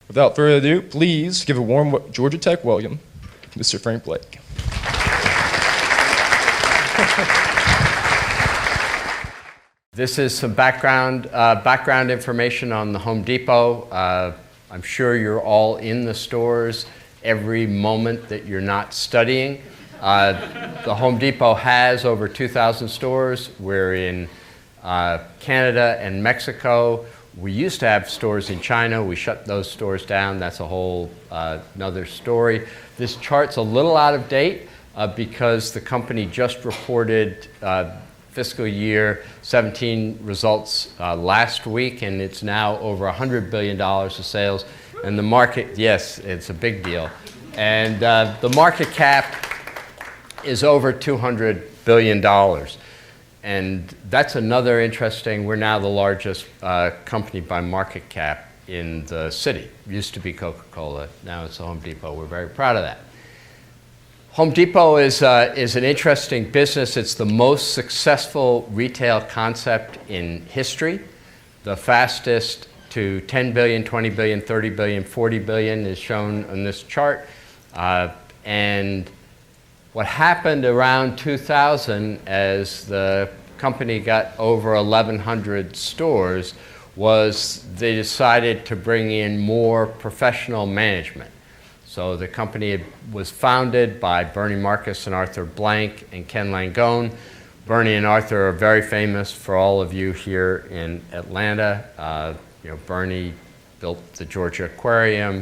Without further ado, please give a warm Georgia Tech welcome to Mr. Frank Blake. This is some background information on the Home Depot. I'm sure you're all in the stores every moment that you're not studying. The Home Depot has over 2,000 stores. We're in Canada and Mexico. We used to have stores in China. We shut those stores down. That's a whole another story. This chart's a little out of date because the company just reported fiscal year 17 results last week, and it's now over $100 billion of sales. And the market, yes, it's a big deal. And the market cap is over $200 billion. And that's another interesting, we're now the largest company by market cap in the city. It used to be Coca-Cola, now it's the Home Depot. We're very proud of that. Home Depot is an interesting business. It's the most successful retail concept in history. The fastest to 10 billion, 20 billion, 30 billion, 40 billion is shown on this chart. And what happened around 2000 as the company got over 1,100 stores was they decided to bring in more professional management. So the company was founded by Bernie Marcus and Arthur Blank and Ken Langone. Bernie and Arthur are very famous for all of you here in Atlanta. Bernie built the Georgia Aquarium.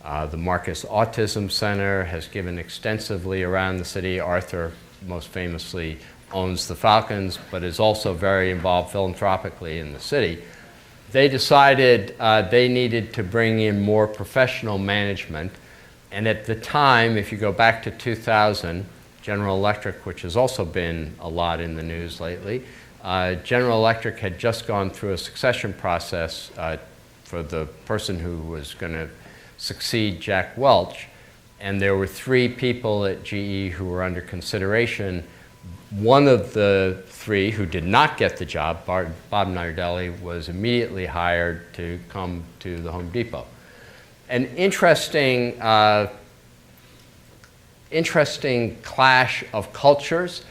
The Marcus Autism Center has given extensively around the city. Arthur, most famously, owns the Falcons, but is also very involved philanthropically in the city. They decided they needed to bring in more professional management. And at the time, if you go back to 2000, General Electric, which has also been a lot in the news lately, General Electric had just gone through a succession process for the person who was going to succeed Jack Welch, and there were 3 people at GE who were under consideration. One of the 3 who did not get the job, Bobnardelli, was immediately hired to come to the Home Depot. An interesting clash of cultures.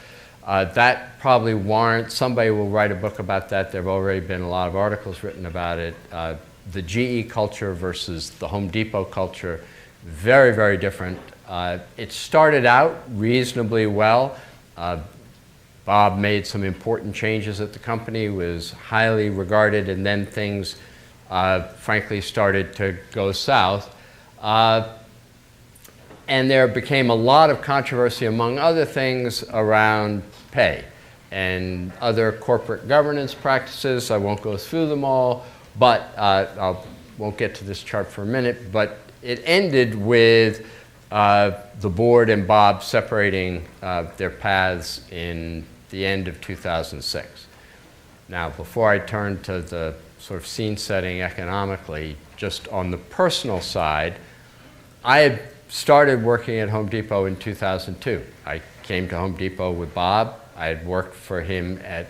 That probably warrants, somebody will write a book about that. There have already been a lot of articles written about it. The GE culture versus the Home Depot culture, very, very different. It started out reasonably well. Bob made some important changes at the company, was highly regarded, and then things frankly started to go south. And there became a lot of controversy, among other things, around pay and other corporate governance practices. I won't go through them all, but I won't get to this chart for a minute. But it ended with the board and Bob separating their paths in the end of 2006. Now, before I turn to the sort of scene setting economically, just on the personal side, I had started working at Home Depot in 2002. I came to Home Depot with Bob. I had worked for him at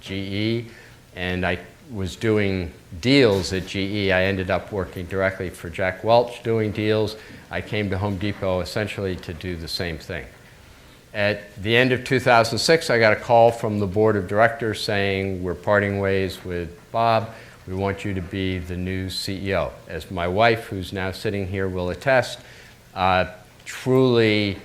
GE, and I was doing deals at GE. I ended up working directly for Jack Welch doing deals. I came to Home Depot essentially to do the same thing. At the end of 2006, I got a call from the board of directors saying, we're parting ways with Bob. We want you to be the new CEO. As my wife, who's now sitting here, will attest, truly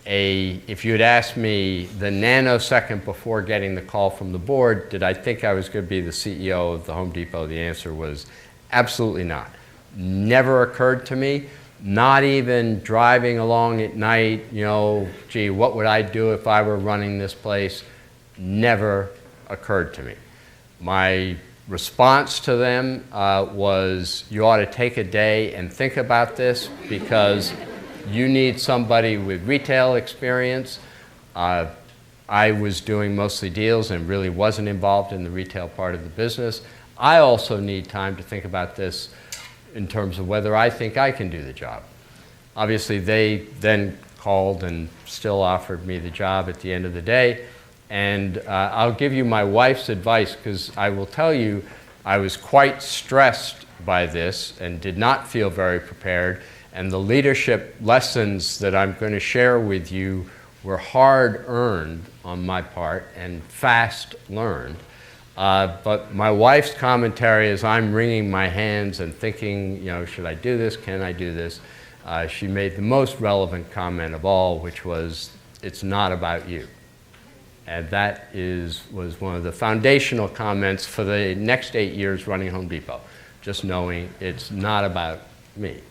if you had asked me the nanosecond before getting the call from the board, did I think I was going to be the CEO of the Home Depot? The answer was absolutely not. Never occurred to me. Not even driving along at night, gee, what would I do if I were running this place? Never occurred to me. My response to them was, you ought to take a day and think about this because you need somebody with retail experience. I was doing mostly deals and really wasn't involved in the retail part of the business. I also need time to think about this in terms of whether I think I can do the job. Obviously, they then called and still offered me the job at the end of the day. And I'll give you my wife's advice, because I will tell you, I was quite stressed by this and did not feel very prepared, and the leadership lessons that I'm going to share with you were hard-earned on my part and fast-learned. But my wife's commentary as I'm wringing my hands and thinking, should I do this? Can I do this? She made the most relevant comment of all, which was, it's not about you. And that was one of the foundational comments for the next 8 years running Home Depot, just knowing it's not about me.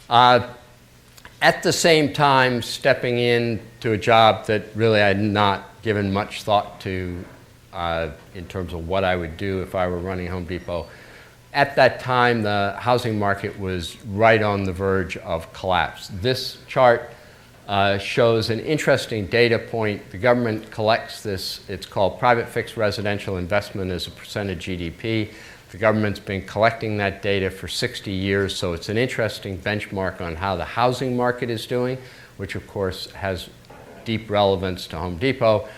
At the same time, stepping into a job that really I had not given much thought to in terms of what I would do if I were running Home Depot. At that time, the housing market was right on the verge of collapse. This chart shows an interesting data point. The government collects this. It's called private fixed residential investment as a percent of GDP. The government's been collecting that data for 60 years, so it's an interesting benchmark on how the housing market is doing, which of course has deep relevance to Home Depot.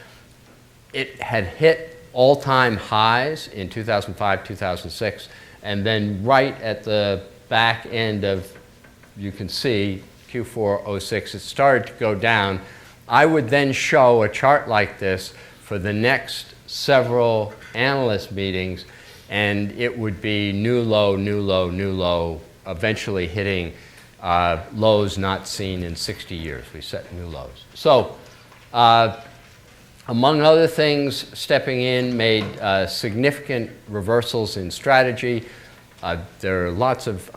It had hit all-time highs in 2005, 2006, and then right at the back end of, you can see, Q4 06, it started to go down. I would then show a chart like this for the next several analyst meetings, and it would be new low, new low, new low, eventually hitting lows not seen in 60 years. We set new lows. So, among other things, stepping in made significant reversals in strategy. There are lots of,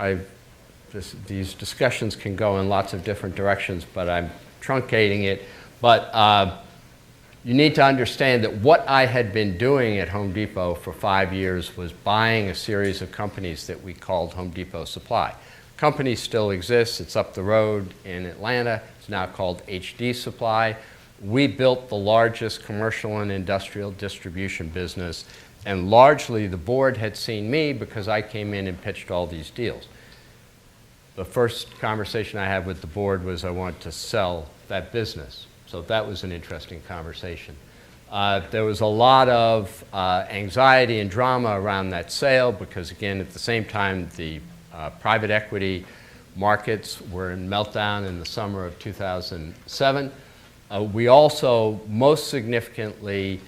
these discussions can go in lots of different directions, but I'm truncating it. But you need to understand that what I had been doing at Home Depot for 5 years was buying a series of companies that we called Home Depot Supply. The company still exists. It's up the road in Atlanta. It's now called HD Supply. We built the largest commercial and industrial distribution business, and largely the board had seen me because I came in and pitched all these deals. The first conversation I had with the board was I wanted to sell that business. So that was an interesting conversation. There was a lot of anxiety and drama around that sale because, again, at the same time, the private equity markets were in meltdown in the summer of 2007. We also, most significantly,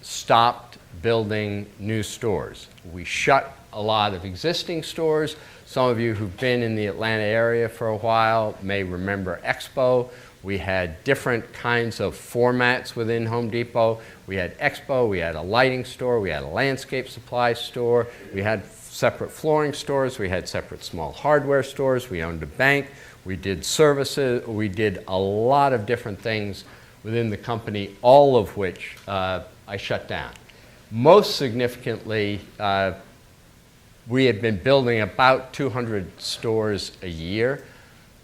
stopped building new stores. We shut a lot of existing stores. Some of you who've been in the Atlanta area for a while may remember Expo. We had different kinds of formats within Home Depot. We had Expo, we had a lighting store, we had a landscape supply store, we had separate flooring stores, we had separate small hardware stores, we owned a bank, we did services, we did a lot of different things within the company, all of which I shut down. Most significantly, we had been building about 200 stores a year,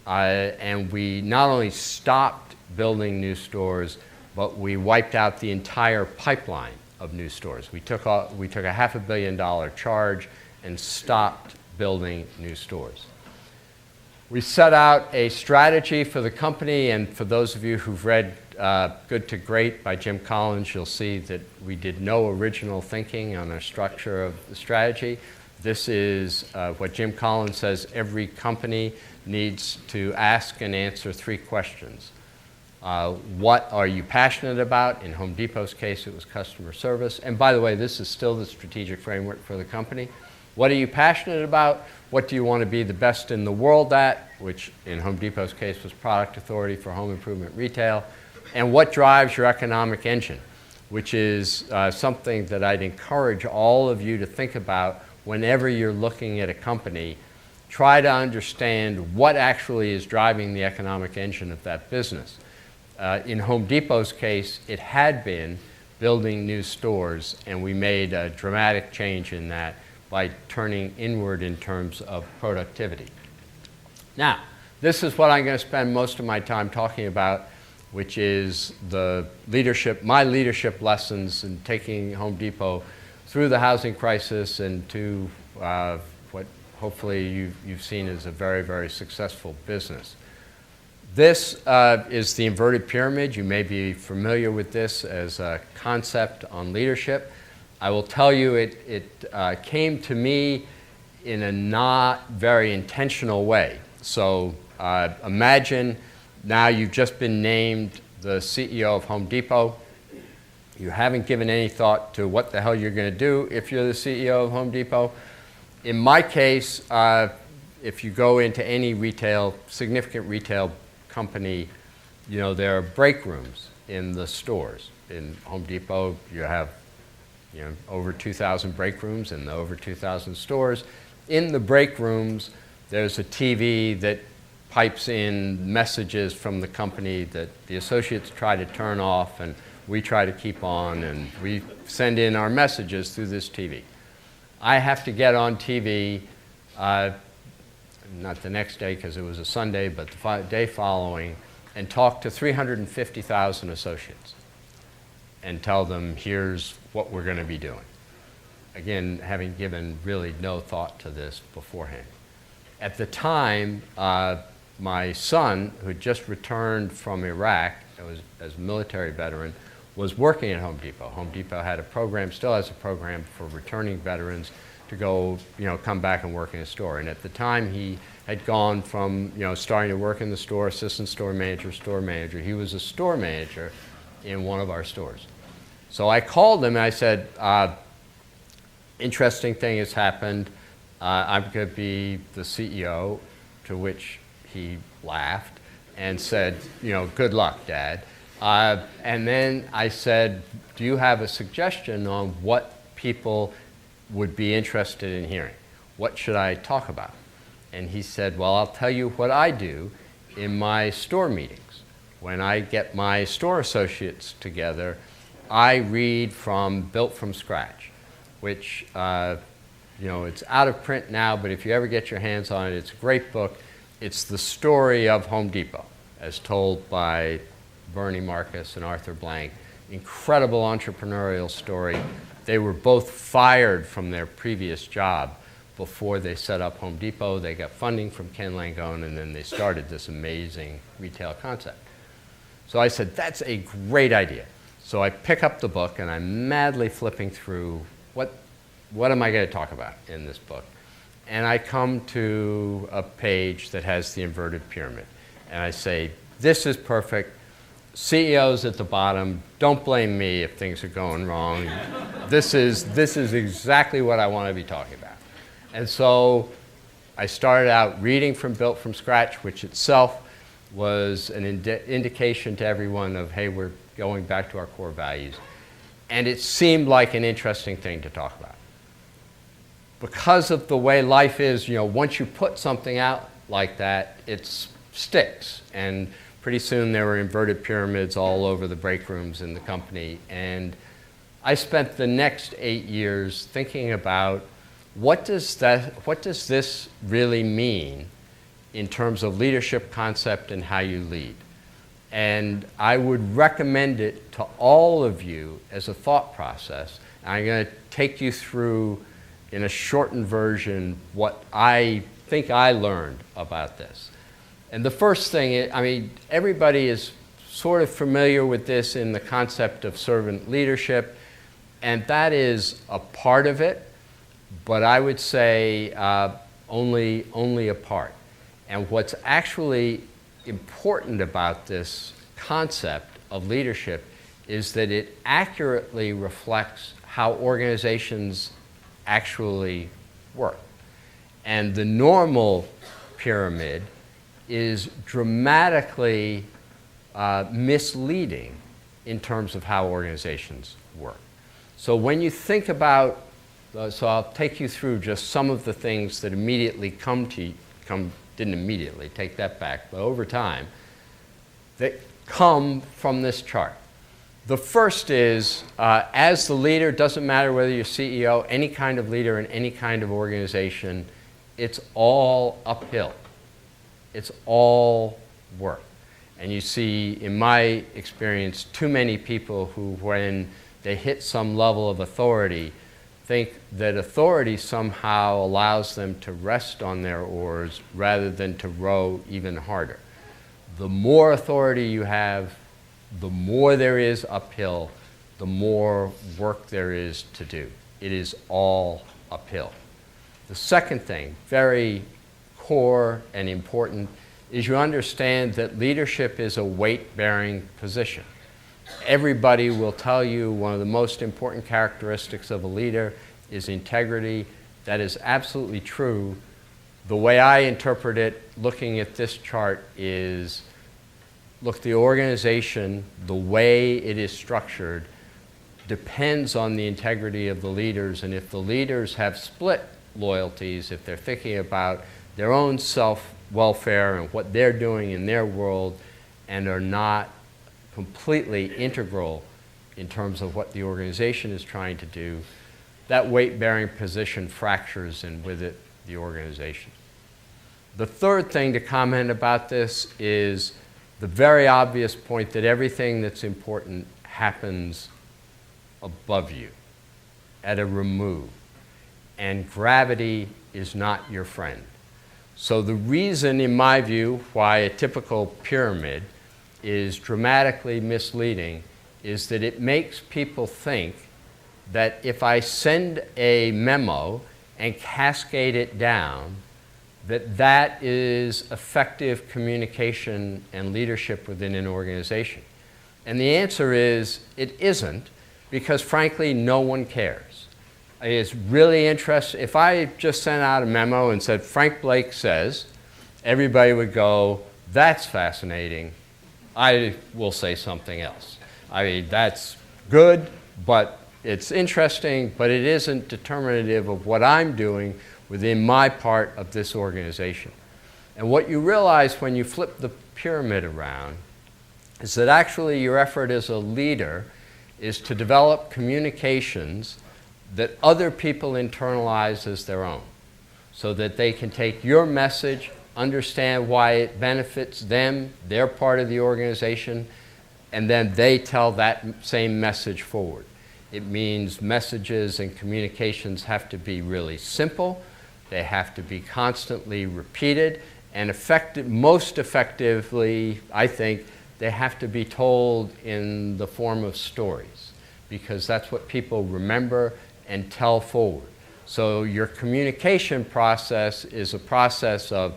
and we not only stopped building new stores, but we wiped out the entire pipeline of new stores. We took a $500 million charge and stopped building new stores. We set out a strategy for the company, and for those of you who've read Good to Great by Jim Collins, you'll see that we did no original thinking on a structure of the strategy. This is what Jim Collins says every company needs to ask and answer 3 questions. What are you passionate about? In Home Depot's case, it was customer service. And by the way, this is still the strategic framework for the company. What are you passionate about? What do you want to be the best in the world at? Which in Home Depot's case was product authority for home improvement retail. And what drives your economic engine? Which is something that I'd encourage all of you to think about whenever you're looking at a company. Try to understand what actually is driving the economic engine of that business. In Home Depot's case, it had been building new stores, and we made a dramatic change in that by turning inward in terms of productivity. Now, this is what I'm going to spend most of my time talking about, which is my leadership lessons in taking Home Depot through the housing crisis and to what hopefully you've seen as a very, very successful business. This is the inverted pyramid. You may be familiar with this as a concept on leadership. I will tell you it came to me in a not very intentional way. So imagine now you've just been named the CEO of Home Depot. You haven't given any thought to what the hell you're going to do if you're the CEO of Home Depot. In my case, if you go into any significant retail company, there are break rooms in the stores. In Home Depot, you have over 2,000 break rooms in the over 2,000 stores. In the break rooms, there's a TV that pipes in messages from the company that the associates try to turn off and we try to keep on, and we send in our messages through this TV. I have to get on TV, not the next day because it was a Sunday, but the day following, and talk to 350,000 associates and tell them, here's what we're going to be doing. Again, having given really no thought to this beforehand. At the time, my son, who had just returned from Iraq as a military veteran, was working at Home Depot. Home Depot had a program, still has a program for returning veterans to go, come back and work in a store. And at the time, he had gone from, starting to work in the store, assistant store manager. He was a store manager in one of our stores. So I called him and I said, interesting thing has happened. I'm going to be the CEO, to which he laughed and said, good luck, Dad. And then I said, do you have a suggestion on what people would be interested in hearing? What should I talk about? And he said, well, I'll tell you what I do in my store meetings. When I get my store associates together, I read from Built from Scratch, which, it's out of print now, but if you ever get your hands on it, it's a great book. It's the story of Home Depot, as told by Bernie Marcus and Arthur Blank. Incredible entrepreneurial story. They were both fired from their previous job before they set up Home Depot. They got funding from Ken Langone, and then they started this amazing retail concept. So I said, that's a great idea. So I pick up the book, and I'm madly flipping through what am I going to talk about in this book? And I come to a page that has the inverted pyramid. And I say, this is perfect. CEOs at the bottom, don't blame me if things are going wrong. This is exactly what I want to be talking about. And so I started out reading from Built from Scratch, which itself was an indication to everyone of, hey, we're going back to our core values. And it seemed like an interesting thing to talk about. Because of the way life is, once you put something out like that, it sticks. And pretty soon there were inverted pyramids all over the break rooms in the company. And I spent the next 8 years thinking about what does this really mean in terms of leadership concept and how you lead. And I would recommend it to all of you as a thought process. I'm going to take you through, in a shortened version, what I think I learned about this. And the first thing is, everybody is sort of familiar with this in the concept of servant leadership, and that is a part of it, but I would say only a part. And what's actually important about this concept of leadership is that it accurately reflects how organizations actually work. And the normal pyramid is dramatically misleading in terms of how organizations work. So when you think about, so I'll take you through just some of the things that immediately didn't immediately, take that back, but over time, that come from this chart. The first is, as the leader, doesn't matter whether you're CEO, any kind of leader in any kind of organization, it's all uphill. It's all work. And you see, in my experience, too many people who, when they hit some level of authority, think that authority somehow allows them to rest on their oars rather than to row even harder. The more authority you have, the more there is uphill, the more work there is to do. It is all uphill. The second thing, very core and important, is you understand that leadership is a weight-bearing position. Everybody will tell you one of the most important characteristics of a leader is integrity. That is absolutely true. The way I interpret it, looking at this chart, is, look, the organization, the way it is structured, depends on the integrity of the leaders. And if the leaders have split loyalties, if they're thinking about their own self-welfare and what they're doing in their world and are not completely integral in terms of what the organization is trying to do, that weight-bearing position fractures, and with it, the organization. The third thing to comment about this is the very obvious point that everything that's important happens above you, at a remove, and gravity is not your friend. So the reason, in my view, why a typical pyramid is dramatically misleading is that it makes people think that if I send a memo and cascade it down, that is effective communication and leadership within an organization. And the answer is it isn't, because frankly, no one cares. It's really interesting. If I just sent out a memo and said, Frank Blake says, everybody would go, that's fascinating. I will say something else. I mean, that's good, but it's interesting, but it isn't determinative of what I'm doing within my part of this organization. And what you realize when you flip the pyramid around is that actually your effort as a leader is to develop communications that other people internalize as their own, so that they can take your message, understand why it benefits them, their part of the organization, and then they tell that same message forward. It means messages and communications have to be really simple, they have to be constantly repeated, and most effectively, I think, they have to be told in the form of stories, because that's what people remember and tell forward. So your communication process is a process of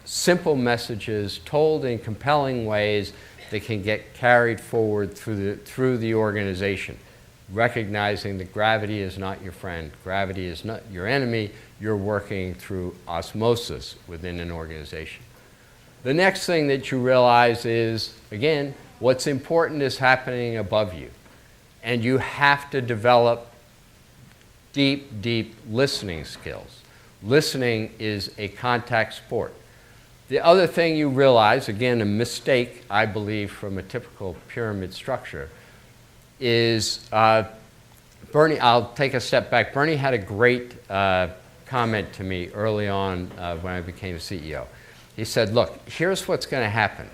simple messages told in compelling ways that can get carried forward through the organization, recognizing that gravity is not your friend, gravity is not your enemy, you're working through osmosis within an organization. The next thing that you realize is, again, what's important is happening above you. And you have to develop deep, deep listening skills. Listening is a contact sport. The other thing you realize, again, a mistake, I believe, from a typical pyramid structure, is Bernie, I'll take a step back. Bernie had a great comment to me early on when I became CEO. He said, look, here's what's going to happen.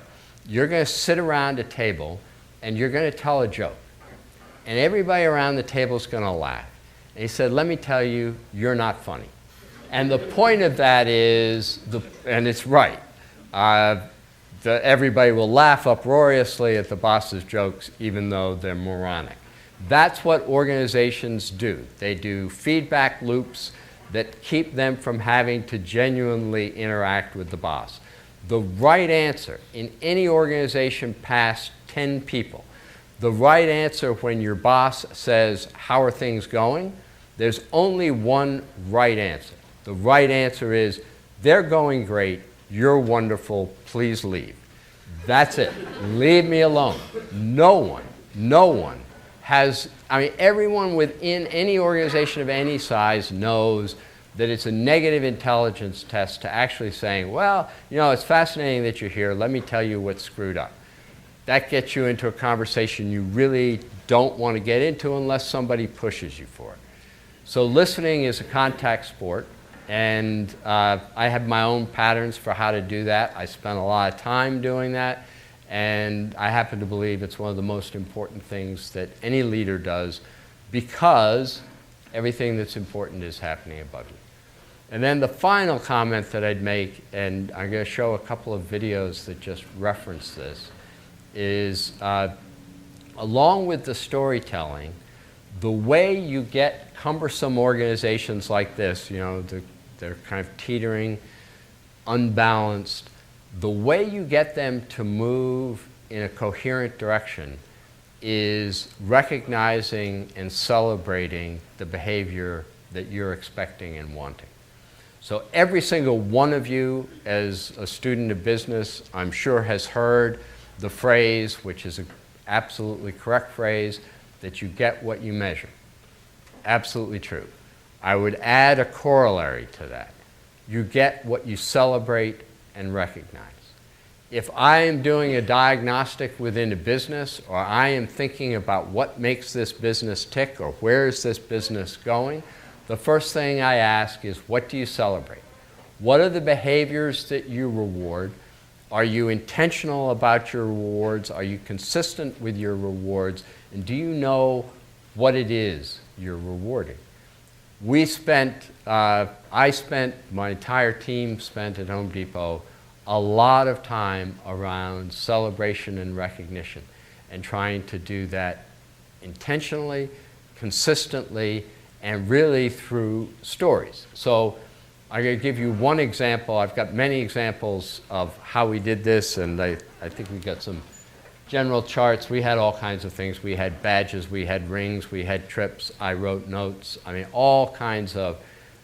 You're going to sit around a table and you're going to tell a joke. And everybody around the table is going to laugh. And he said, let me tell you, you're not funny. And the point of that is, and it's right, everybody will laugh uproariously at the boss's jokes even though they're moronic. That's what organizations do. They do feedback loops that keep them from having to genuinely interact with the boss. The right answer in any organization past 10 people, the right answer when your boss says, how are things going? There's only one right answer. The right answer is, they're going great, you're wonderful, please leave. That's it. Leave me alone. No one has, everyone within any organization of any size knows that it's a negative intelligence test to actually saying, well, it's fascinating that you're here, let me tell you what's screwed up. That gets you into a conversation you really don't want to get into unless somebody pushes you for it. So listening is a contact sport, and I have my own patterns for how to do that. I spent a lot of time doing that, and I happen to believe it's one of the most important things that any leader does, because everything that's important is happening above you. And then the final comment that I'd make, and I'm going to show a couple of videos that just reference this, is along with the storytelling, the way you get cumbersome organizations like this, they're kind of teetering, unbalanced, the way you get them to move in a coherent direction is recognizing and celebrating the behavior that you're expecting and wanting. So every single one of you, as a student of business, I'm sure has heard the phrase, which is an absolutely correct phrase, that you get what you measure. Absolutely true. I would add a corollary to that. You get what you celebrate and recognize. If I am doing a diagnostic within a business, or I am thinking about what makes this business tick, or where is this business going, the first thing I ask is, what do you celebrate? What are the behaviors that you reward? Are you intentional about your rewards? Are you consistent with your rewards? And do you know what it is you're rewarding? I spent, my entire team spent at Home Depot a lot of time around celebration and recognition, and trying to do that intentionally, consistently, and really through stories. So I'm going to give you one example. I've got many examples of how we did this, and I think we got some general charts. We had all kinds of things. We had badges, we had rings, we had trips, I wrote notes. I mean, all kinds of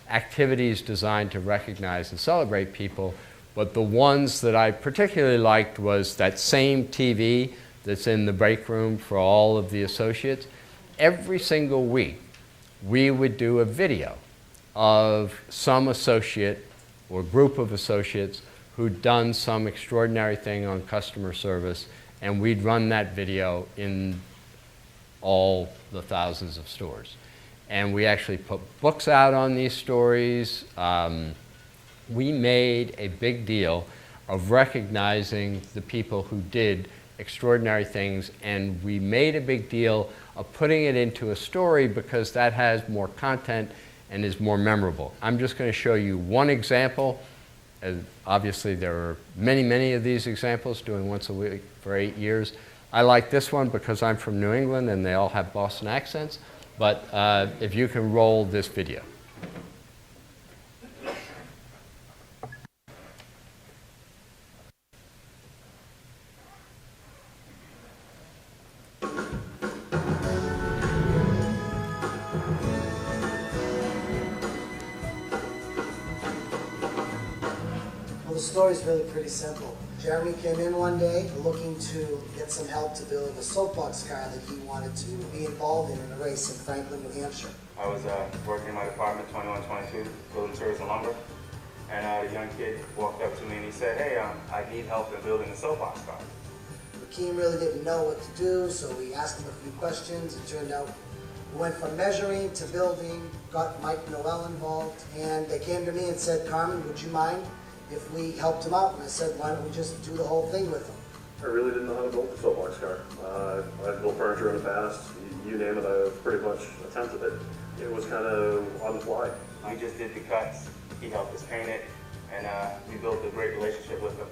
activities designed to recognize and celebrate people. But the ones that I particularly liked was that same TV that's in the break room for all of the associates. Every single week, we would do a video of some associate or group of associates who'd done some extraordinary thing on customer service, and we'd run that video in all the thousands of stores. And we actually put books out on these stories. We made a big deal of recognizing the people who did extraordinary things, and we made a big deal of putting it into a story because that has more content and is more memorable. I'm just going to show you one example. Obviously, there are many, many of these examples, doing once a week for 8 years. I like this one because I'm from New England and they all have Boston accents, but if you can roll this video. The story's really pretty simple. Jeremy came in one day looking to get some help to build a soapbox car that he wanted to be involved in a race in Franklin, New Hampshire. I was working in my department, 2122, building materials and lumber, and a young kid walked up to me and he said, "Hey, I need help in building a soapbox car." Rakeem really didn't know what to do, so we asked him a few questions. It turned out we went from measuring to building, got Mike Noel involved, and they came to me and said, "Carmen, would you mind if we helped him out?" And I said, "Why don't we just do the whole thing with him?" I really didn't know how to build a soapbox car. I've built furniture in the past. You name it, I've pretty much attempted it. It was kind of on the fly. We just did the cuts, he helped us paint it, and we built a great relationship with him.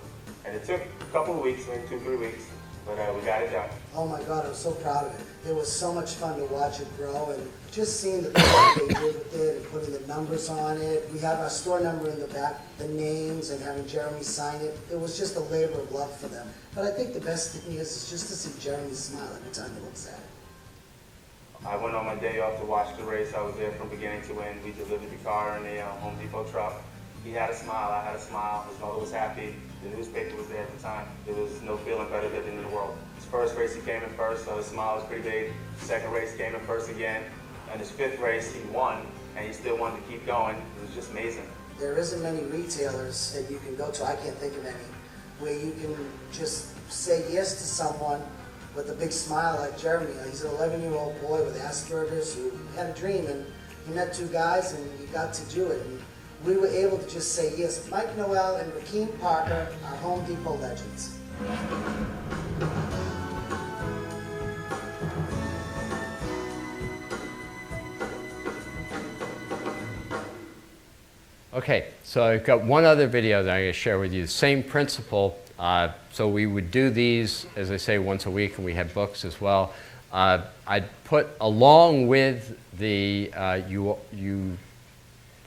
And it took a couple of weeks, maybe 2-3 weeks, but we got it done. Oh my God, I'm so proud of it. It was so much fun to watch it grow, and just seeing the things they did with it and putting the numbers on it. We have our store number in the back, the names, and having Jeremy sign it. It was just a labor of love for them. But I think the best thing is just to see Jeremy smile every time he looks at it. I went on my day off to watch the race. I was there from beginning to end. We delivered the car in a Home Depot truck. He had a smile, I had a smile. His mother was happy. The newspaper was there at the time. There was no feeling better than in the world. His first race, he came in first, so his smile was pretty big. Second race, came in first again. And his fifth race, he won, and he still wanted to keep going. It was just amazing. There isn't many retailers that you can go to, I can't think of any, where you can just say yes to someone with a big smile like Jeremy. He's an 11-year-old boy with Asperger's who had a dream, and he met two guys and he got to do it. And we were able to just say yes. Mike Noel and Rakeem Parker are Home Depot legends. Okay, so I've got one other video that I'm going to share with you. The same principle. So we would do these, as I say, once a week, and we had books as well. I'd put along with the you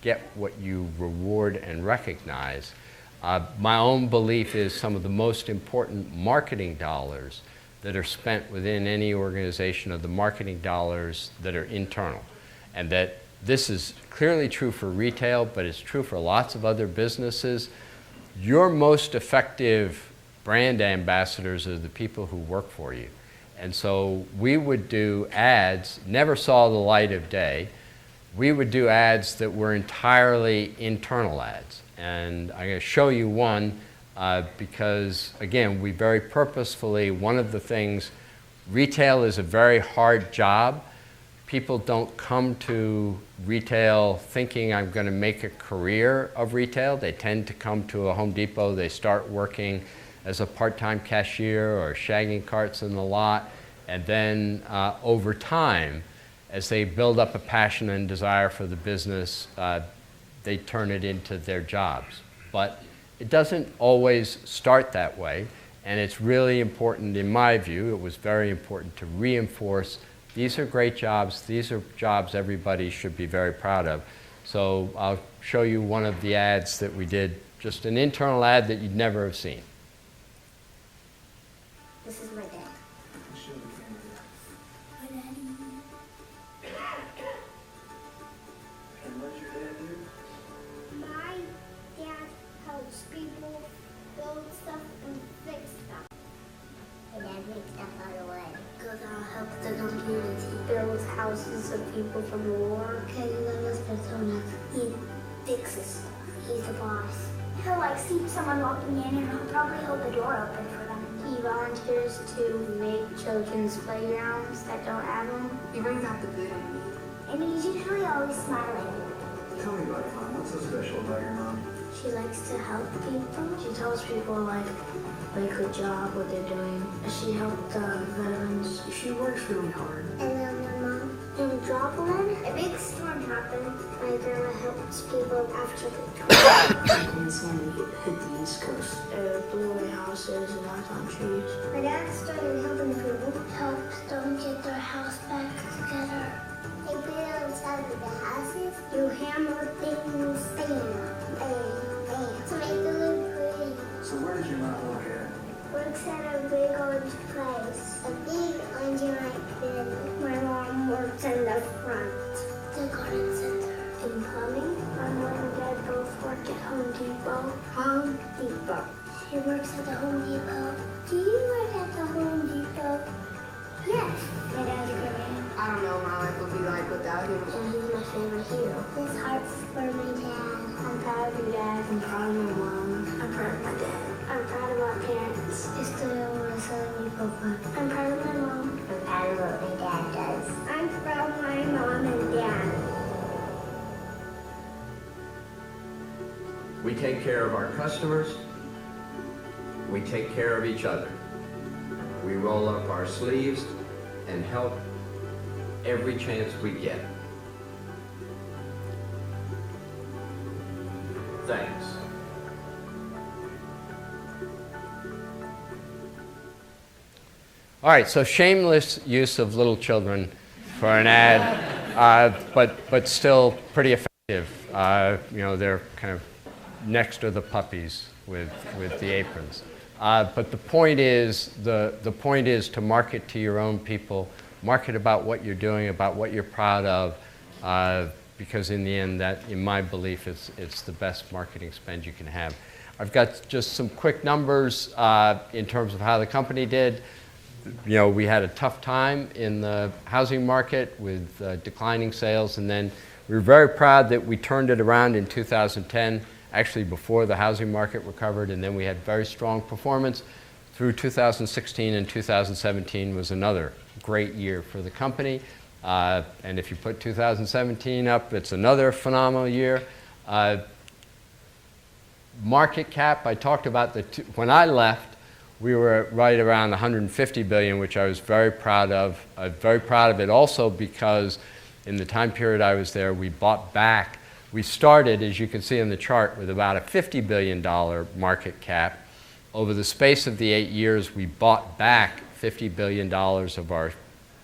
get what you reward and recognize. My own belief is some of the most important marketing dollars that are spent within any organization are the marketing dollars that are internal. And that this is clearly true for retail, but it's true for lots of other businesses. Your most effective brand ambassadors are the people who work for you. And so we would do ads, never saw the light of day. We would do ads that were entirely internal ads. And I'm going to show you one because, again, we very purposefully, one of the things, retail is a very hard job. People don't come to retail thinking I'm going to make a career of retail. They tend to come to a Home Depot, they start working as a part-time cashier or shagging carts in the lot, and then over time, as they build up a passion and desire for the business, they turn it into their jobs. But it doesn't always start that way, and it's really important, in my view, it was very important to reinforce these are great jobs, these are jobs everybody should be very proud of. So I'll show you one of the ads that we did, just an internal ad that you'd never have seen. This is my dad. My daddy. And what does your dad do? My dad helps people build stuff and fix stuff. My dad makes stuff out of wood. Goes out and helps the community. Builds houses of people from the war. Las personas. He fixes stuff. He's the boss. He'll see someone walking in and he'll probably hold the door open for them. He volunteers to make children's playgrounds that don't have them. He brings out the good in me. And he's usually always smiling. Tell me about your mom. What's so special about your mom? She likes to help people. She tells people good job, what they're doing. She helped veterans. She works really hard. And then my mom, in Joplin, a big storm happened. My grandma helps people after the storm. Hurricane Sandy hit the East Coast. Blew away houses and knocked on trees. My dad started helping people. Helped them get their house back together. They put it inside of the houses. You hammer things down. Bang, bang. To make it look pretty. So where does your mom work at? Works at a big orange place. A big orange like bin. My mom works in the front. The garden center. In plumbing. My mom and dad both work at Home Depot. Home Depot. She works at the Home Depot. Do you work at the Home Depot? Yes. My dad's a great man. I don't know what my life would be like without him. And he's my favorite hero. This heart's for my dad. I'm proud of your dad. I'm proud of my mom. I'm proud of my dad. I'm proud of our parents. It's the one of Southern Papa. I'm proud of my mom. I'm proud of what my dad does. I'm proud of my mom and dad. We take care of our customers. We take care of each other. We roll up our sleeves and help every chance we get. Thanks. All right, so shameless use of little children for an ad, but still pretty effective. They're kind of next to the puppies with the aprons. But the point is to market to your own people, market about what you're doing, about what you're proud of, because in the end, that, in my belief, it's the best marketing spend you can have. I've got just some quick numbers in terms of how the company did. We had a tough time in the housing market with declining sales, and then we were very proud that we turned it around in 2010, actually before the housing market recovered, and then we had very strong performance through 2016, and 2017 was another great year for the company. And if you put 2017 up, it's another phenomenal year. Market cap, I talked about when I left, we were right around 150 billion, which I was very proud of. Very proud of it also because in the time period I was there, we bought back. We started, as you can see in the chart, with about a $50 billion market cap. Over the space of the 8 years, we bought back $50 billion of our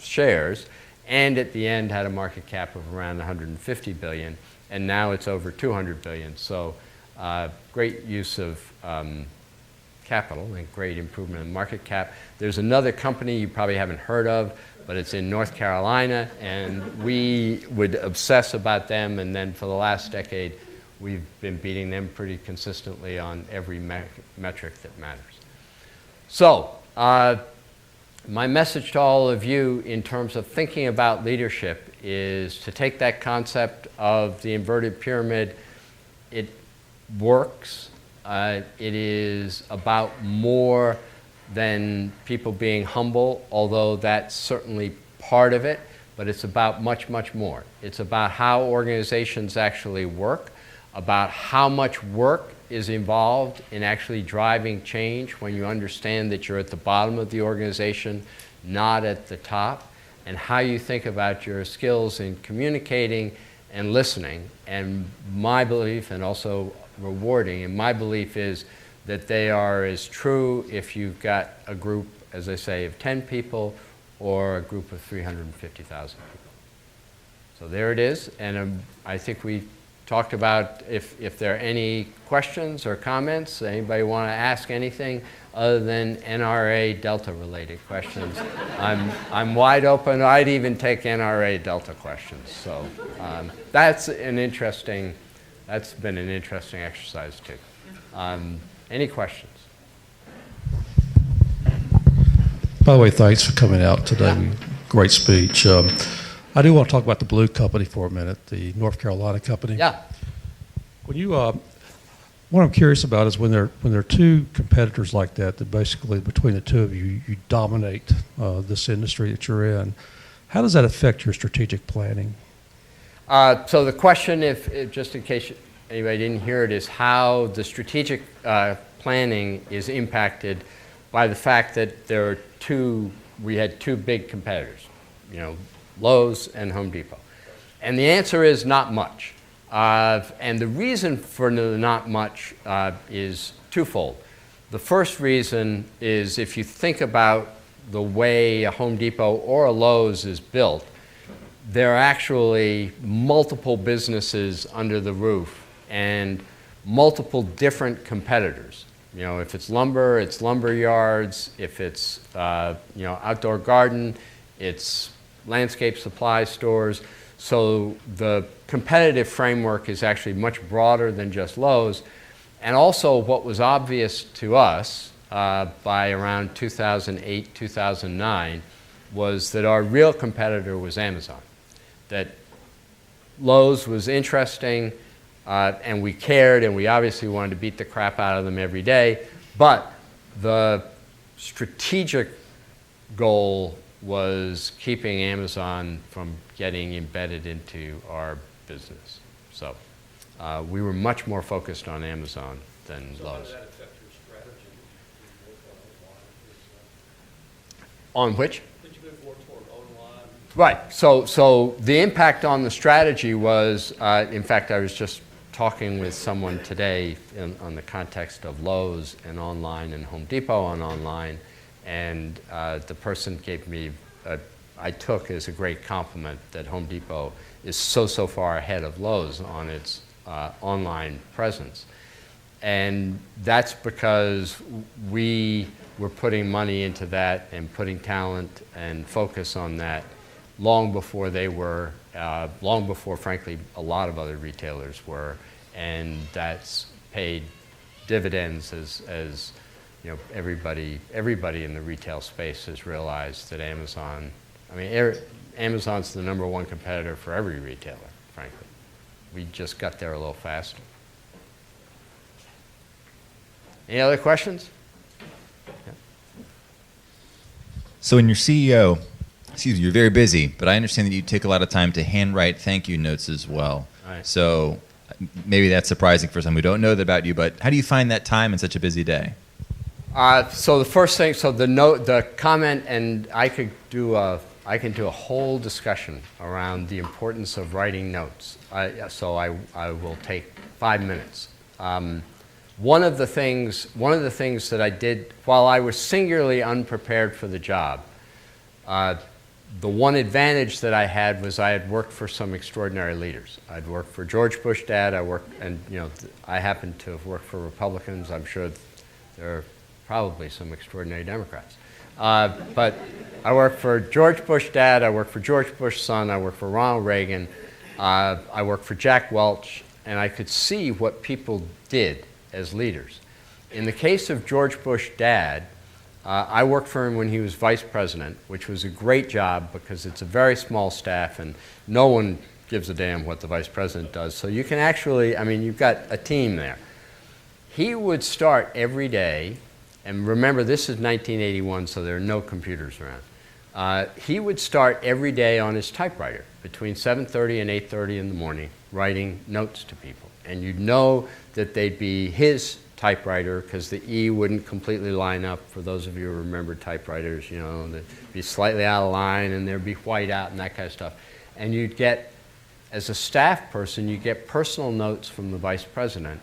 shares, and at the end had a market cap of around 150 billion, and now it's over 200 billion. So great use of capital and great improvement in market cap. There's another company you probably haven't heard of, but it's in North Carolina, and we would obsess about them, and then for the last decade, we've been beating them pretty consistently on every metric that matters. So, my message to all of you in terms of thinking about leadership is to take that concept of the inverted pyramid. It works. It is about more than people being humble, although that's certainly part of it, but it's about much, much more. It's about how organizations actually work, about how much work is involved in actually driving change when you understand that you're at the bottom of the organization, not at the top, and how you think about your skills in communicating and listening. And my belief, and also rewarding, and my belief is that they are as true if you've got a group, as I say, of 10 people or a group of 350,000 people. So there it is, and I think we talked about if there are any questions or comments. Anybody want to ask anything other than NRA Delta related questions? I'm wide open. I'd even take NRA Delta questions. So that's been an interesting exercise too. Any questions? By the way, thanks for coming out today. Yeah. Great speech. I do want to talk about the blue company for a minute, the North Carolina company. Yeah. When you, what I'm curious about is when there are two competitors like that basically between the two of you, you dominate this industry that you're in. How does that affect your strategic planning? So the question, if just in case anybody didn't hear it, is how the strategic planning is impacted by the fact that we had two big competitors, Lowe's and Home Depot. And the answer is not much. And the reason for not much is twofold. The first reason is if you think about the way a Home Depot or a Lowe's is built, there are actually multiple businesses under the roof and multiple different competitors. If it's lumber yards. If it's outdoor garden, it's landscape supply stores. So the competitive framework is actually much broader than just Lowe's. And also what was obvious to us by around 2008, 2009 was that our real competitor was Amazon. That Lowe's was interesting and we cared, and we obviously wanted to beat the crap out of them every day, but the strategic goal was keeping Amazon from getting embedded into our business. So we were much more focused on Amazon than Lowe's. How does that affect your strategy? On which? Did you move more toward online? Right. So the impact on the strategy was, in fact, I was just talking with someone today on the context of Lowe's and online and Home Depot on online, and the person gave me, I took as a great compliment that Home Depot is so far ahead of Lowe's on its online presence. And that's because we were putting money into that and putting talent and focus on that long before they were, long before, frankly, a lot of other retailers were. And that's paid dividends as everybody in the retail space has realized that Amazon's the #1 competitor for every retailer, frankly. We just got there a little faster. Any other questions? Yeah. So in your CEO, you're very busy, but I understand that you take a lot of time to handwrite thank you notes as well. Right. So maybe that's surprising for some who don't know that about you, but how do you find that time in such a busy day? So the first thing, the comment, and I can do a whole discussion around the importance of writing notes. So I will take 5 minutes. One of the things that I did while I was singularly unprepared for the job, The one advantage that I had was I had worked for some extraordinary leaders. I'd worked for George Bush Dad. I happened to have worked for Republicans. I'm sure there are probably some extraordinary Democrats. But I worked for George Bush Dad. I worked for George Bush Son. I worked for Ronald Reagan. I worked for Jack Welch, and I could see what people did as leaders. In the case of George Bush Dad, I worked for him when he was vice president, which was a great job because it's a very small staff and no one gives a damn what the vice president does. So you can actually, you've got a team there. He would start every day, and remember this is 1981, so there are no computers around. He would start every day on his typewriter between 7:30 and 8:30 in the morning, writing notes to people. And you'd know that they'd be his typewriter because the E wouldn't completely line up. For those of you who remember typewriters, they'd be slightly out of line and there'd be white out and that kind of stuff. And you'd get, as a staff person, you get personal notes from the vice president,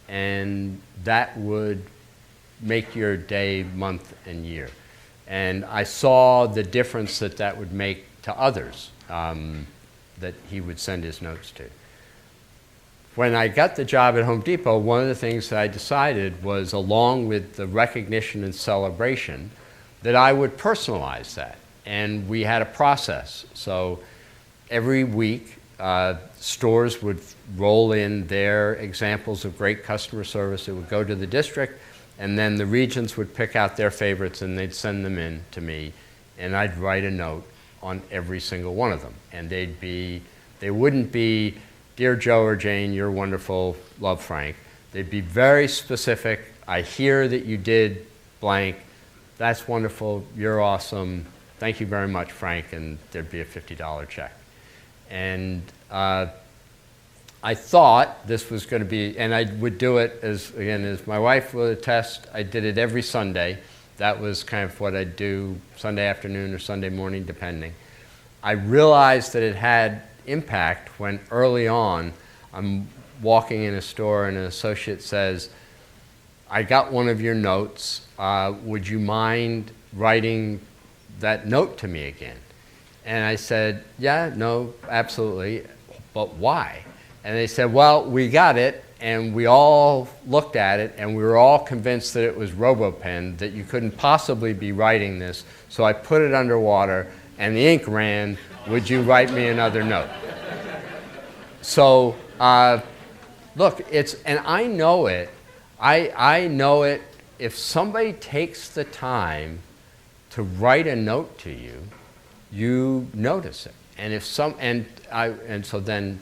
and that would make your day, month, and year. And I saw the difference that that would make to others that he would send his notes to. When I got the job at Home Depot, one of the things that I decided was, along with the recognition and celebration, that I would personalize that. And we had a process. So every week, stores would roll in their examples of great customer service. It would go to the district, and then the regions would pick out their favorites, and they'd send them in to me, and I'd write a note on every single one of them. And they wouldn't be, "Dear Joe or Jane, you're wonderful, love Frank." They'd be very specific. "I hear that you did blank. That's wonderful. You're awesome. Thank you very much, Frank." And there'd be a $50 check. And I thought this was going to be, and I would do it as my wife will attest, I did it every Sunday. That was kind of what I'd do Sunday afternoon or Sunday morning, depending. I realized that it had impact when early on I'm walking in a store and an associate says, "I got one of your notes. Would you mind writing that note to me again?" And I said, "Yeah, no, absolutely. But why?" And they said, "Well, we got it, and we all looked at it, and we were all convinced that it was RoboPen, that you couldn't possibly be writing this, so I put it underwater, and the ink ran. Would you write me another note?" So, look, and I know it. I know it. If somebody takes the time to write a note to you, you notice it. And so then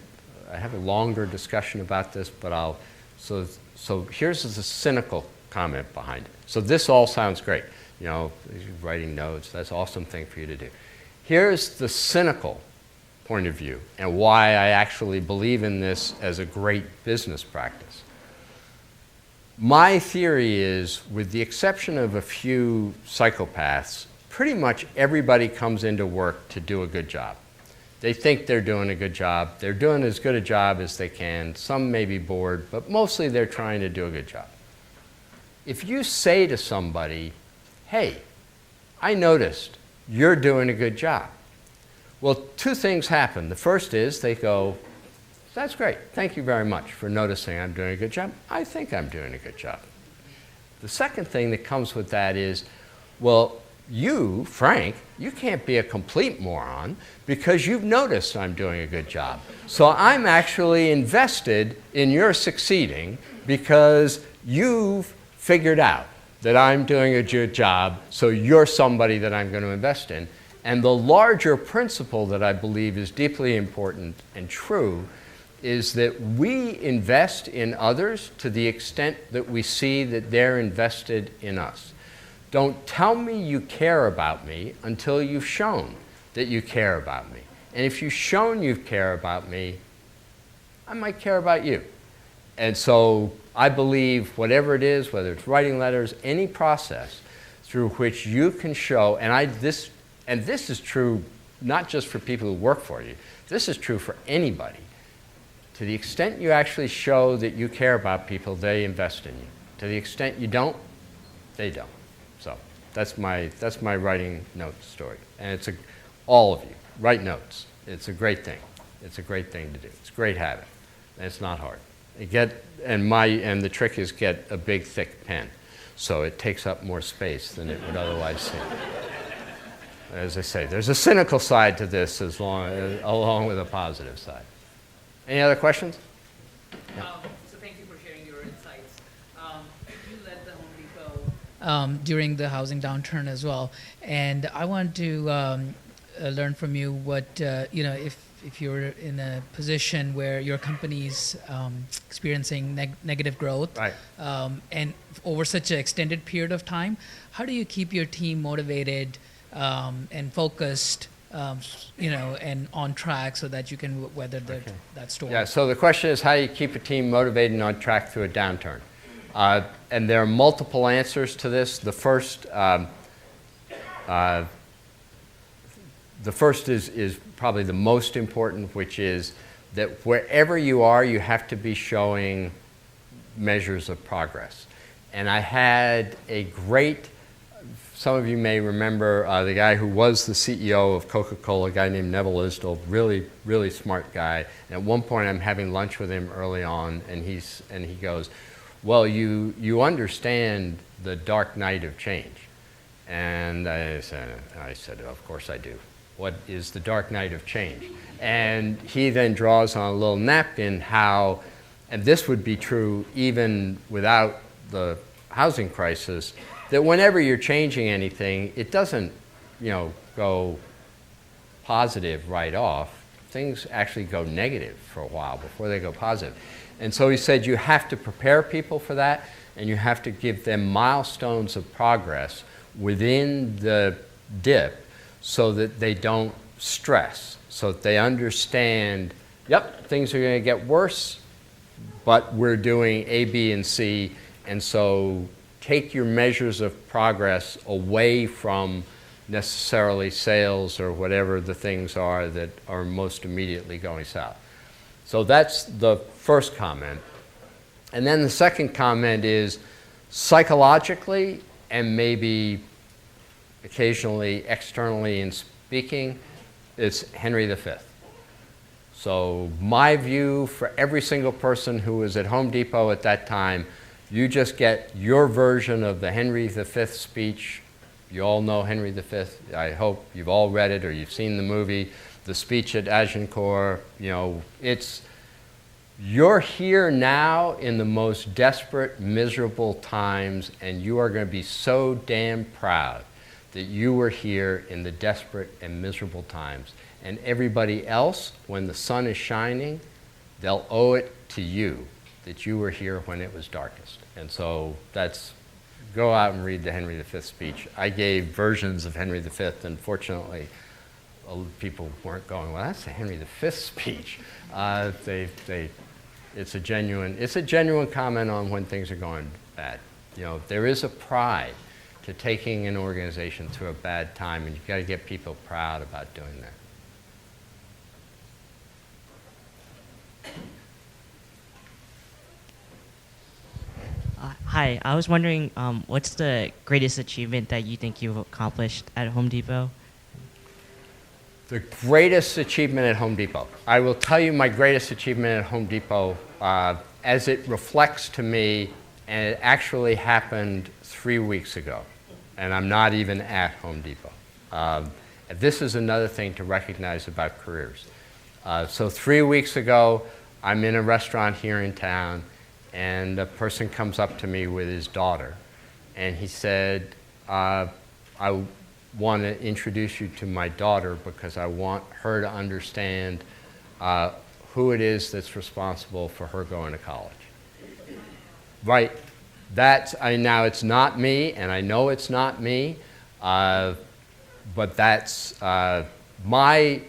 I have a longer discussion about this, but so here's the cynical comment behind it. So this all sounds great. Writing notes, that's an awesome thing for you to do. Here's the cynical point of view and why I actually believe in this as a great business practice. My theory is, with the exception of a few psychopaths, pretty much everybody comes into work to do a good job. They think they're doing a good job. They're doing as good a job as they can. Some may be bored, but mostly they're trying to do a good job. If you say to somebody, "Hey, I noticed you're doing a good job," well, two things happen. The first is they go, "That's great. Thank you very much for noticing I'm doing a good job. I think I'm doing a good job." The second thing that comes with that is, "Well, you, Frank, you can't be a complete moron because you've noticed I'm doing a good job. So I'm actually invested in your succeeding because you've figured out that I'm doing a good job, so you're somebody that I'm going to invest in." And the larger principle that I believe is deeply important and true is that we invest in others to the extent that we see that they're invested in us. Don't tell me you care about me until you've shown that you care about me. And if you've shown you care about me, I might care about you. And so I believe whatever it is, whether it's writing letters, any process through which you can show, and this is true not just for people who work for you, this is true for anybody. To the extent you actually show that you care about people, they invest in you. To the extent you don't, they don't. So that's my writing note story. And it's all of you, write notes. It's a great thing. It's a great thing to do. It's a great habit. And it's not hard. And the trick is get a big, thick pen, so it takes up more space than it would otherwise seem. As I say, there's a cynical side to this along with a positive side. Any other questions? So thank you for sharing your insights. You led the Home Depot during the housing downturn as well, and I want to learn from you what if you're in a position where your company's experiencing negative growth, right, and over such an extended period of time, how do you keep your team motivated and focused? And on track so that you can weather that storm. Yeah, so the question is how do you keep a team motivated and on track through a downturn? And there are multiple answers to this. The first is probably the most important, which is that wherever you are, you have to be showing measures of progress. And I had a great, some of you may remember the guy who was the CEO of Coca-Cola, a guy named Neville Isdell, really, really smart guy. And at one point I'm having lunch with him early on, and he goes, well, you understand the dark night of change. And I said, of course I do. What is the dark night of change? And he then draws on a little napkin how, and this would be true even without the housing crisis, that whenever you're changing anything, it doesn't, go positive right off. Things actually go negative for a while before they go positive. And so he said you have to prepare people for that, and you have to give them milestones of progress within the dip so that they don't stress, so that they understand, yep, things are going to get worse, but we're doing A, B, and C, and so take your measures of progress away from necessarily sales or whatever the things are that are most immediately going south. So that's the first comment. And then the second comment is psychologically and maybe occasionally externally in speaking, it's Henry V. So my view for every single person who was at Home Depot at that time, you just get your version of the Henry V speech. You all know Henry V. I hope you've all read it or you've seen the movie, the speech at Agincourt. You're here now in the most desperate, miserable times, and you are going to be so damn proud that you were here in the desperate and miserable times. And everybody else, when the sun is shining, they'll owe it to you that you were here when it was darkest. And so go out and read the Henry V speech. I gave versions of Henry V, and fortunately, people weren't going, well, that's the Henry V speech. It's a genuine comment on when things are going bad. There is a pride to taking an organization through a bad time, and you've got to get people proud about doing that. Hi, I was wondering, what's the greatest achievement that you think you've accomplished at Home Depot? The greatest achievement at Home Depot. I will tell you my greatest achievement at Home Depot as it reflects to me, and it actually happened 3 weeks ago, and I'm not even at Home Depot. This is another thing to recognize about careers. So 3 weeks ago, I'm in a restaurant here in town, and a person comes up to me with his daughter, and he said, I want to introduce you to my daughter because I want her to understand who it is that's responsible for her going to college. Right, now it's not me, and I know it's not me, but that's my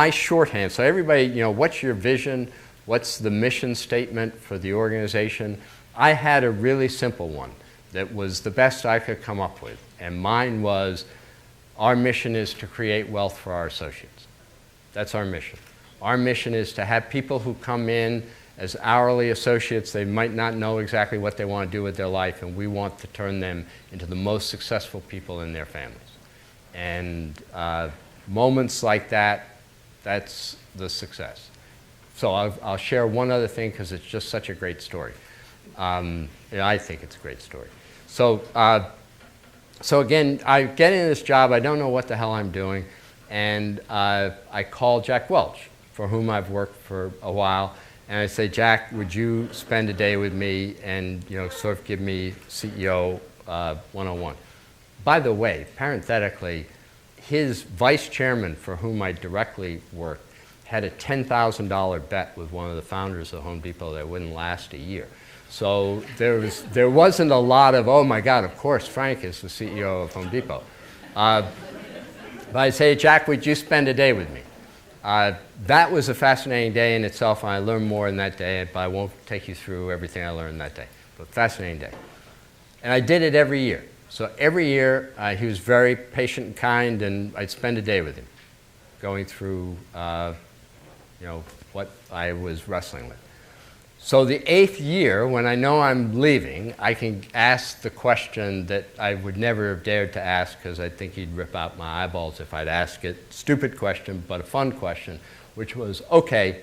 shorthand. So everybody, what's your vision? What's the mission statement for the organization? I had a really simple one that was the best I could come up with. And mine was, our mission is to create wealth for our associates. That's our mission. Our mission is to have people who come in as hourly associates. They might not know exactly what they want to do with their life, and we want to turn them into the most successful people in their families. And moments like that, that's the success. So I'll share one other thing because it's just such a great story. I think it's a great story. So, so again, I get into this job, I don't know what the hell I'm doing, and I call Jack Welch, for whom I've worked for a while, and I say, Jack, would you spend a day with me and sort of give me CEO 101? By the way, parenthetically, his vice chairman, for whom I directly worked, had a $10,000 bet with one of the founders of Home Depot that wouldn't last a year. So there wasn't a lot of, oh my God, of course, Frank is the CEO of Home Depot. But I say, Jack, would you spend a day with me? That was a fascinating day in itself, and I learned more in that day, but I won't take you through everything I learned that day. But fascinating day. And I did it every year. So every year, he was very patient and kind, and I'd spend a day with him, going through what I was wrestling with. So the 8th year, when I know I'm leaving, I can ask the question that I would never have dared to ask because I think he'd rip out my eyeballs if I'd ask it. Stupid question, but a fun question, which was, okay,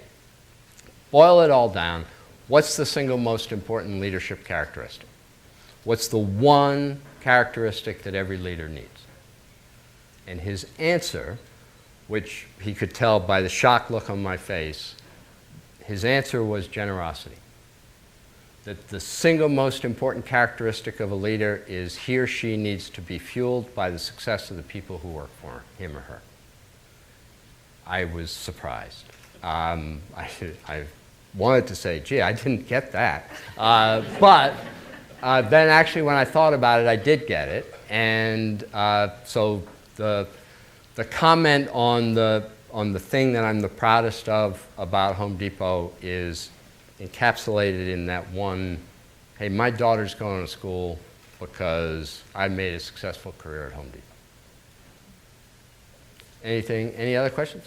boil it all down. What's the single most important leadership characteristic? What's the one characteristic that every leader needs? And his answer, which he could tell by the shocked look on my face, his answer was generosity. That the single most important characteristic of a leader is he or she needs to be fueled by the success of the people who work for him or her. I was surprised. I wanted to say, gee, I didn't get that. But then actually when I thought about it, I did get it. And so the comment on the thing that I'm the proudest of about Home Depot is encapsulated in that one, hey, my daughter's going to school because I made a successful career at Home Depot. Any other questions?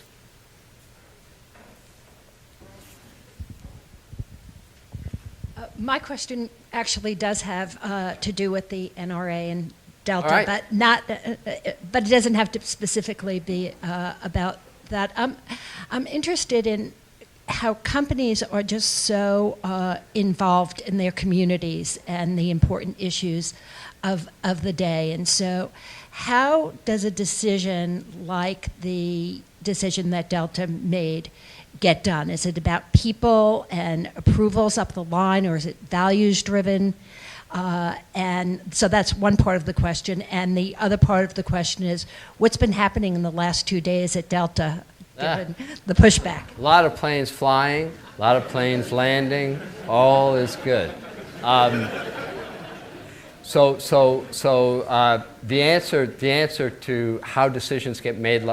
My question actually does have to do with the NRA and Delta, All right. but not. But it doesn't have to specifically be about that. I'm interested in how companies are just so involved in their communities and the important issues of the day, and so how does a decision like the decision that Delta made get done? Is it about people and approvals up the line, or is it values driven? And so that's one part of the question. And the other part of the question is, what's been happening in the last 2 days at Delta, given the pushback? A lot of planes flying, a lot of planes landing, all is good. So the answer to how decisions get made,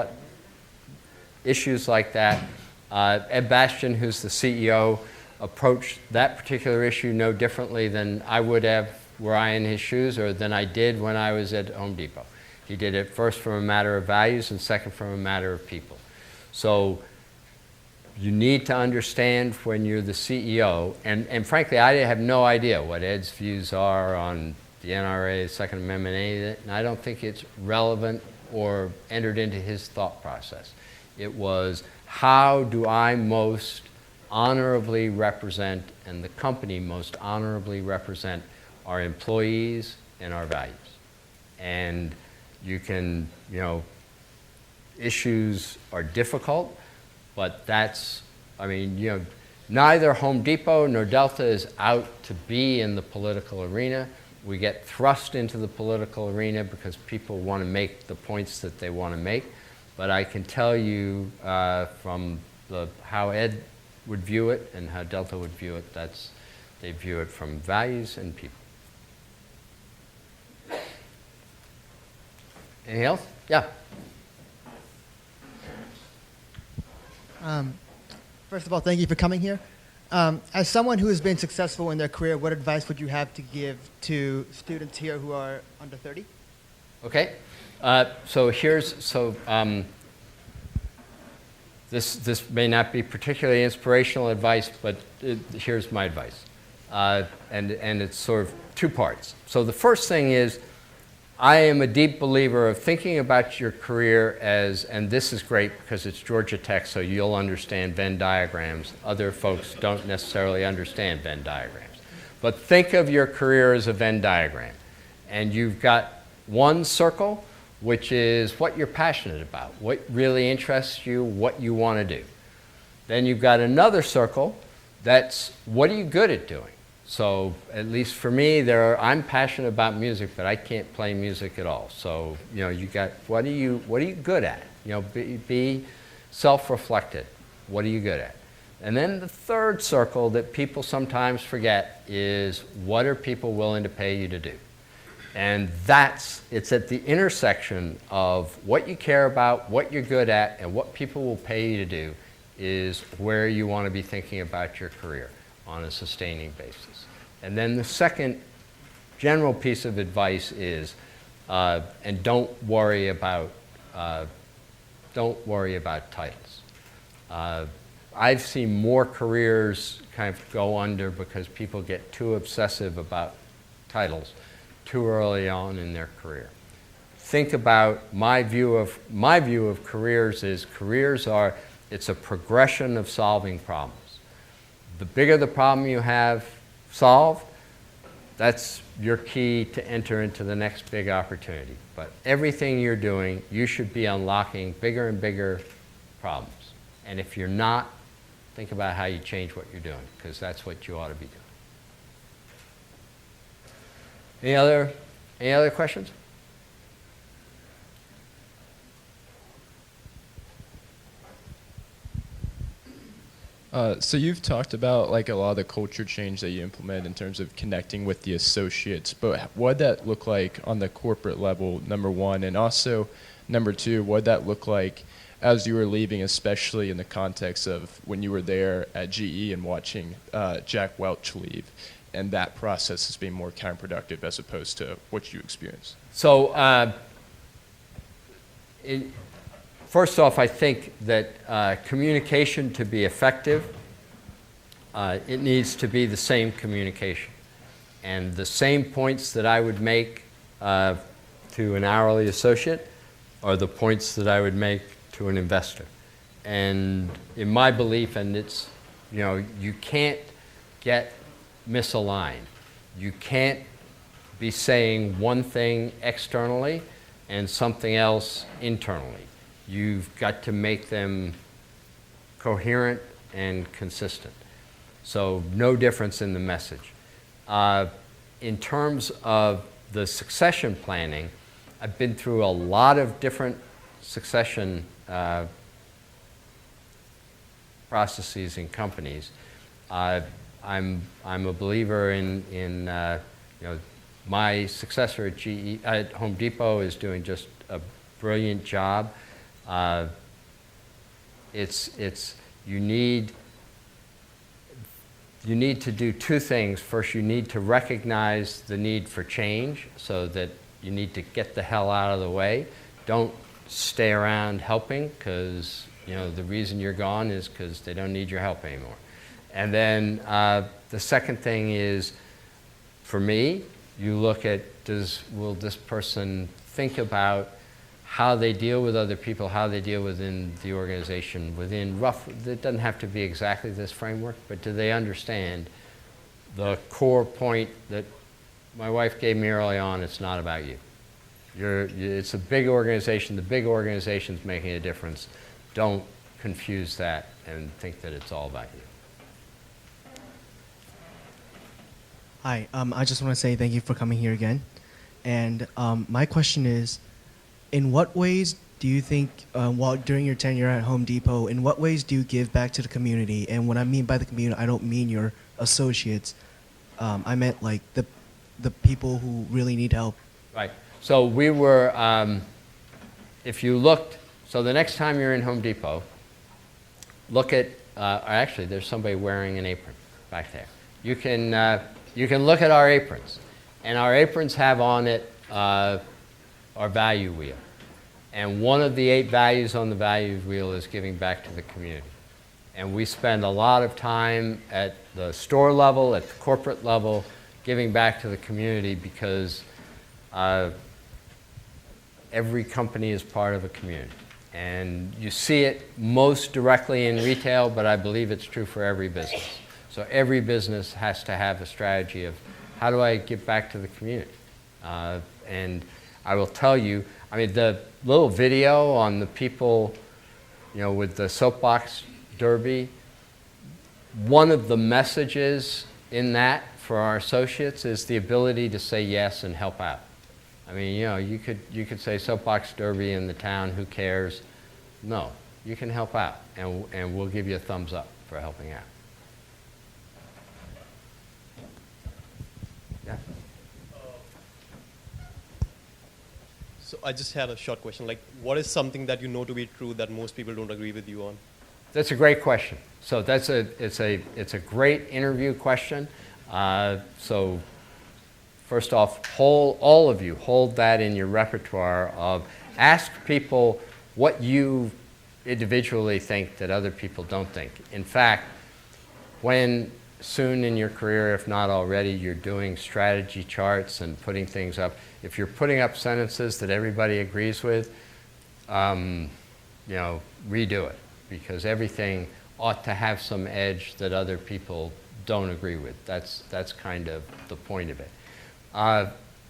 issues like that, Ed Bastian, who's the CEO, approached that particular issue no differently than I would have were I in his shoes, or than I did when I was at Home Depot. He did it first from a matter of values and second from a matter of people. So you need to understand when you're the CEO, and frankly, I have no idea what Ed's views are on the NRA, the Second Amendment, any of it, and I don't think it's relevant or entered into his thought process. It was, how do I most honorably represent, and the company most honorably represent, our employees and our values? And you can, issues are difficult, but that's, neither Home Depot nor Delta is out to be in the political arena. We get thrust into the political arena because people want to make the points that they want to make. But I can tell you from how Ed would view it and how Delta would view it, they view it from values and people. Anything else? Yeah. First of all, thank you for coming here. As someone who has been successful in their career, what advice would you have to give to students here who are under 30? Okay. This may not be particularly inspirational advice, but here's my advice. And it's sort of two parts. So the first thing is, I am a deep believer of thinking about your career as, and this is great because it's Georgia Tech, so you'll understand Venn diagrams. Other folks don't necessarily understand Venn diagrams. But think of your career as a Venn diagram. And you've got one circle, which is what you're passionate about, what really interests you, what you want to do. Then you've got another circle that's what are you good at doing. So at least for me, I'm passionate about music, but I can't play music at all. So you got what are you good at? Be self-reflected. What are you good at? And then the third circle that people sometimes forget is what are people willing to pay you to do? And it's at the intersection of what you care about, what you're good at, and what people will pay you to do is where you want to be thinking about your career on a sustaining basis. And then the second general piece of advice is, and don't worry about titles. I've seen more careers kind of go under because people get too obsessive about titles too early on in their career. Think about my view of careers is it's a progression of solving problems. The bigger the problem you have solved, that's your key to enter into the next big opportunity. But everything you're doing, you should be unlocking bigger and bigger problems. And if you're not, think about how you change what you're doing, because that's what you ought to be doing. Any other questions? So you've talked about like a lot of the culture change that you implement in terms of connecting with the associates, but what'd that look like on the corporate level, number one, and also number two, what'd that look like as you were leaving, especially in the context of when you were there at GE and watching Jack Welch leave, and that process as being more counterproductive as opposed to what you experienced? So first off, I think that communication to be effective, it needs to be the same communication. And the same points that I would make to an hourly associate are the points that I would make to an investor. And in my belief, and it's, you can't get misaligned. You can't be saying one thing externally and something else internally. You've got to make them coherent and consistent. So no difference in the message. In terms of the succession planning, I've been through a lot of different succession processes in companies. I'm a believer in my successor at GE at Home Depot is doing just a brilliant job. You need to do two things. First, you need to recognize the need for change so that you need to get the hell out of the way. Don't stay around helping because the reason you're gone is because they don't need your help anymore. And then the second thing is, for me, you look at will this person think about how they deal with other people, how they deal within the organization, it doesn't have to be exactly this framework, but do they understand the core point that my wife gave me early on, it's not about you. It's a big organization, the big organization's making a difference. Don't confuse that and think that it's all about you. Hi, I just want to say thank you for coming here again. And my question is, in what ways do you think, during your tenure at Home Depot, in what ways do you give back to the community? And what I mean by the community, I don't mean your associates. I meant like the people who really need help. Right. So we were, if you looked, so the next time you're in Home Depot, look at, actually there's somebody wearing an apron back there. You can look at our aprons. And our aprons have on it our value wheel. And one of the 8 values on the value wheel is giving back to the community. And we spend a lot of time at the store level, at the corporate level, giving back to the community because every company is part of a community. And you see it most directly in retail, but I believe it's true for every business. So every business has to have a strategy of how do I give back to the community? And I will tell you, I mean, the little video on the people, you know, with the soapbox derby, one of the messages in that for our associates is the ability to say yes and help out. I mean, you know, you could say soapbox derby in the town, who cares? No, you can help out, and we'll give you a thumbs up for helping out. Yeah. So I just had a short question. Like, what is something that you know to be true that most people don't agree with you on? That's a great question. So it's a great interview question. So first off, all of you hold that in your repertoire of ask people what you individually think that other people don't think. In fact, when soon in your career, if not already, you're doing strategy charts and putting things up, if you're putting up sentences that everybody agrees with, you know, redo it, because everything ought to have some edge that other people don't agree with. That's kind of the point of it.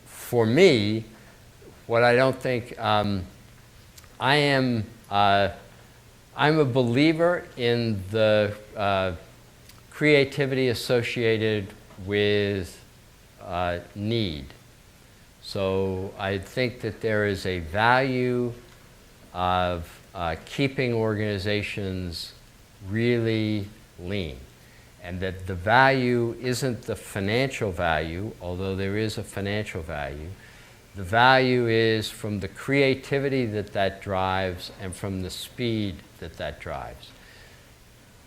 For me, what I don't think, I'm a believer in the creativity associated with need. So I think that there is a value of keeping organizations really lean, and that the value isn't the financial value, although there is a financial value. The value is from the creativity that drives and from the speed that drives.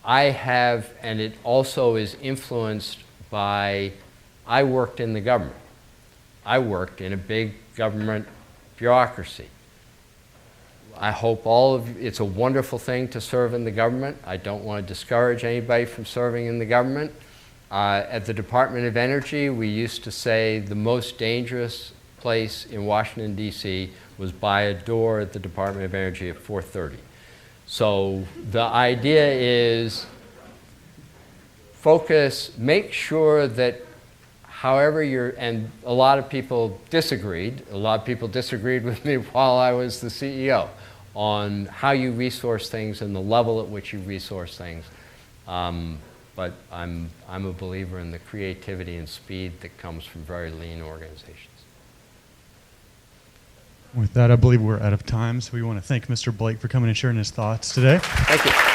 I have, and it also is influenced by, I worked in the government. I worked in a big government bureaucracy. I hope all of you, it's a wonderful thing to serve in the government. I don't want to discourage anybody from serving in the government. At the Department of Energy, we used to say the most dangerous place in Washington, D.C. was by a door at the Department of Energy at 4:30. So the idea is focus, make sure that however and a lot of people disagreed with me while I was the CEO on how you resource things and the level at which you resource things. But I'm a believer in the creativity and speed that comes from very lean organizations. With that, I believe we're out of time, so we want to thank Mr. Blake for coming and sharing his thoughts today. Thank you.